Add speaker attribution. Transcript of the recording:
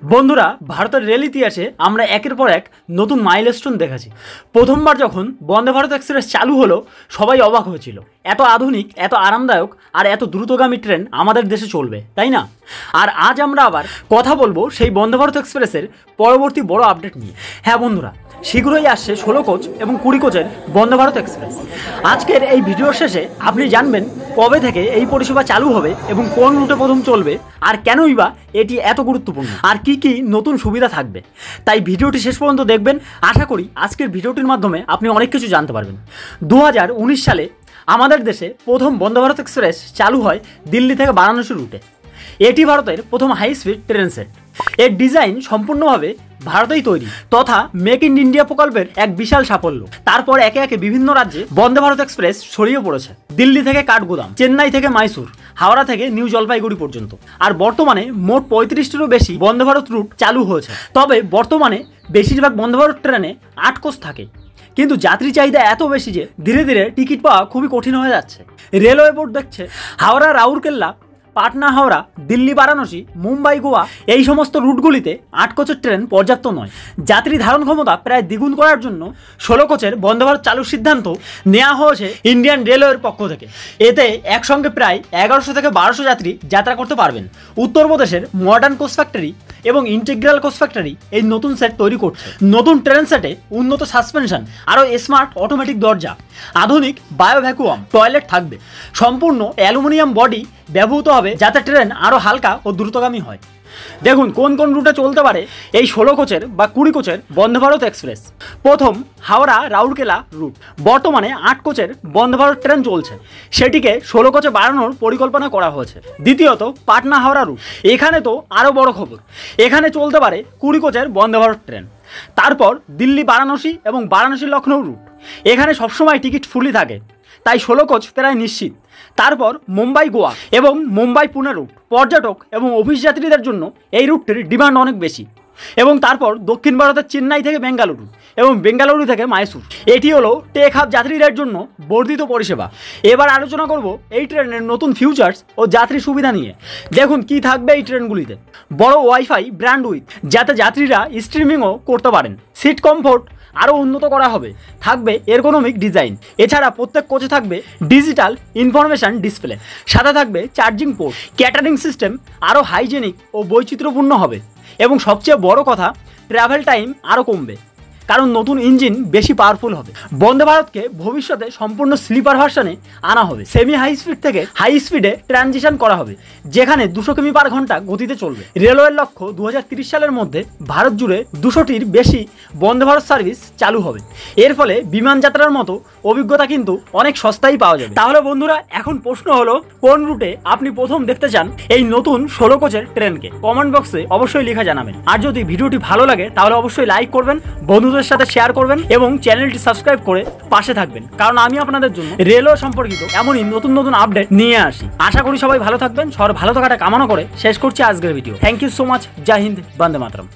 Speaker 1: বন্ধুরা, ভারতের রেল ইতিহাসে আমরা একের পর এক নতুন মাইলস্টোন দেখেছি। প্রথমবার যখন বন্দে ভারত এক্সপ্রেস চালু হলো, সবাই অবাক হয়েছিল। এত আধুনিক, এত আরামদায়ক আর এত দ্রুতগামী ট্রেন আমাদের দেশে চলবে, তাই না? আর আজ আমরা আবার কথা বলবো সেই বন্দে ভারত এক্সপ্রেসের পরবর্তী বড় আপডেট নিয়ে। হ্যাঁ বন্ধুরা, শীঘ্রই আসছে 16 কোচ এবং 20 কোচের বন্দে ভারত এক্সপ্রেস। আজকের এই ভিডিওর শেষে আপনি জানবেন কবে থেকে এই পরিষেবা চালু হবে এবং কোন রুটে প্রথম চলবে, আর কেনই বা এটি এত গুরুত্বপূর্ণ, আর কি কি নতুন সুবিধা থাকবে। তাই ভিডিওটি শেষ পর্যন্ত দেখবেন। আশা করি আজকের ভিডিওটির মাধ্যমে আপনি অনেক কিছু জানতে পারবেন। 2019 সালে আমাদের দেশে প্রথম বন্দে ভারত এক্সপ্রেস চালু হয় দিল্লি থেকে বারাণসী রুটে। এটি ভারতের প্রথম হাই স্পিড ট্রেন সেট। এর ডিজাইন সম্পূর্ণভাবে ভারতেই তৈরি তথা মেক ইন ইন্ডিয়া প্রকল্পের এক বিশাল সাফল্য। তারপর একে একে বিভিন্ন রাজ্যে বন্দে ভারত এক্সপ্রেস ছড়িয়ে পড়েছে। দিল্লি থেকে কাঠগোদাম, চেন্নাই থেকে মাইসুর, হাওড়া থেকে নিউ জলপাইগুড়ি পর্যন্ত। আর বর্তমানে মোট 35টিরও বেশি বন্দে ভারত রুট চালু হয়েছে। তবে বর্তমানে বেশিরভাগ বন্দে ভারত ট্রেনে 8 কোচ থাকে, কিন্তু যাত্রী চাহিদা এত বেশি যে ধীরে ধীরে টিকিট পাওয়া খুবই কঠিন হয়ে যাচ্ছে। রেলওয়ে বোর্ড দেখছে হাওড়া রাউরকেল্লা, পাটনা হাওড়া, দিল্লি বারাণসী, মুম্বাই গোয়া এই সমস্ত রুটগুলিতে 8 কোচের ট্রেন পর্যাপ্ত নয়। যাত্রী ধারণ ক্ষমতা প্রায় দ্বিগুণ করার জন্য 16 কোচের বন্দে ভারত চালুর সিদ্ধান্ত নেওয়া হয়েছে ইন্ডিয়ান রেলওয়ের পক্ষ থেকে। এতে একসঙ্গে প্রায় 1100 থেকে 1200 যাত্রী যাত্রা করতে পারবেন। উত্তরপ্রদেশের মডার্ন কোচ ফ্যাক্টরি এবং ইন্টিগ্রাল কোচ ফ্যাক্টরি এই নতুন সেট তৈরি করছে। নতুন ট্রেন সেটে উন্নত সাসপেনশন, আরও স্মার্ট অটোমেটিক দরজা, আধুনিক বায়ো ভ্যাকুয়াম টয়লেট থাকবে। সম্পূর্ণ অ্যালুমিনিয়াম বডি ব্যবহৃত হবে যাতে ট্রেন আরও হালকা ও দ্রুতগামী হয়। দেখুন কোন কোন রুটে চলতে পারে এই 16 কোচের বা 20 কোচের বন্দে ভারত এক্সপ্রেস। প্রথম, হাওড়া রাউরকেলা রুট। বর্তমানে 8 কোচের বন্দে ভারত ট্রেন চলছে, সেটিকে 16 কোচে বাড়ানোর পরিকল্পনা করা হয়েছে। দ্বিতীয়ত, পাটনা হাওড়া রুট। এখানে তো আরও বড় খবর, এখানে চলতে পারে 20 কোচের বন্দে ভারত ট্রেন। তারপর দিল্লি বারাণসী এবং বারাণসী লখনৌ রুট। এখানে সবসময় টিকিট ফুলি থাকে, তাই 16 কোচ প্রায় নিশ্চিত। তারপর মুম্বাই গোয়া এবং মুম্বাই পুনে রুট। পর্যটক এবং অফিস যাত্রীদের জন্য এই রুটটির ডিমান্ড অনেক বেশি। এবং তারপর দক্ষিণ ভারতের চেন্নাই থেকে বেঙ্গালুরু এবং বেঙ্গালুরু থেকে মাইসুর। এটি হলো টেক হাব যাত্রীদের জন্য বর্ধিত পরিষেবা। এবার আলোচনা করব এই ট্রেনের নতুন ফিউচার্স ও যাত্রী সুবিধা নিয়ে। দেখুন কি থাকবে এই ট্রেনগুলিতে। বড় ওয়াইফাই ব্র্যান্ড উইথ, যাতে যাত্রীরা স্ট্রিমিংও করতে পারেন। সিট কমফোর্ট আরও উন্নত করা হবে। থাকবে এরগোনমিক ডিজাইন। এছাড়া প্রত্যেক কোচে থাকবে ডিজিটাল ইনফরমেশন ডিসপ্লে। সাথে থাকবে চার্জিং পোর্ট। ক্যাটারিং সিস্টেম আরও হাইজেনিক ও বৈচিত্র্যপূর্ণ হবে। এবং সবচেয়ে বড় কথা, ট্রাভেল টাইম আরও কমবে, কারণ নতুন ইঞ্জিন বেশি পাওয়ারফুল হবে। বন্দে ভারতকে ভবিষ্যতে সম্পূর্ণ স্লিপার ভার্সনে আনা হবে। সেমি হাই স্পিড থেকে হাই স্পিডে ট্রানজিশন করা হবে, যেখানে 200 কিমি পার ঘন্টা গতিতে চলবে। রেলওয়ের লক্ষ্য 2030 সালের মধ্যে ভারত জুড়ে 200টির বেশি বন্দে ভারত সার্ভিস চালু হবে। এর ফলে বিমান যাত্রার মতো অভিজ্ঞতা কিন্তু অনেক সস্তায় পাওয়া যাবে। তাহলে বন্ধুরা, এখন প্রশ্ন হলো কোন রুটে আপনি প্রথম দেখতে চান এই নতুন 16 কোচের ট্রেনকে? কমেন্ট বক্সে অবশ্যই লেখা জানাবেন। আর যদি ভিডিওটি ভালো লাগে তাহলে অবশ্যই লাইক করবেন, বন্ধুদের সাথে শেয়ার করবেন এবং চ্যানেলটি সাবস্ক্রাইব করে পাশে থাকবেন, কারণ আমি আপনাদের জন্য রেলওয়ে সম্পর্কিত এমনই নতুন নতুন আপডেট নিয়ে আসি। আশা করি সবাই ভালো থাকবেন। সবার ভালো থাকাটা কামনা করে শেষ করছি আজকের video. Thank you so much. জয় হিন্দ, বন্দে মাতরম।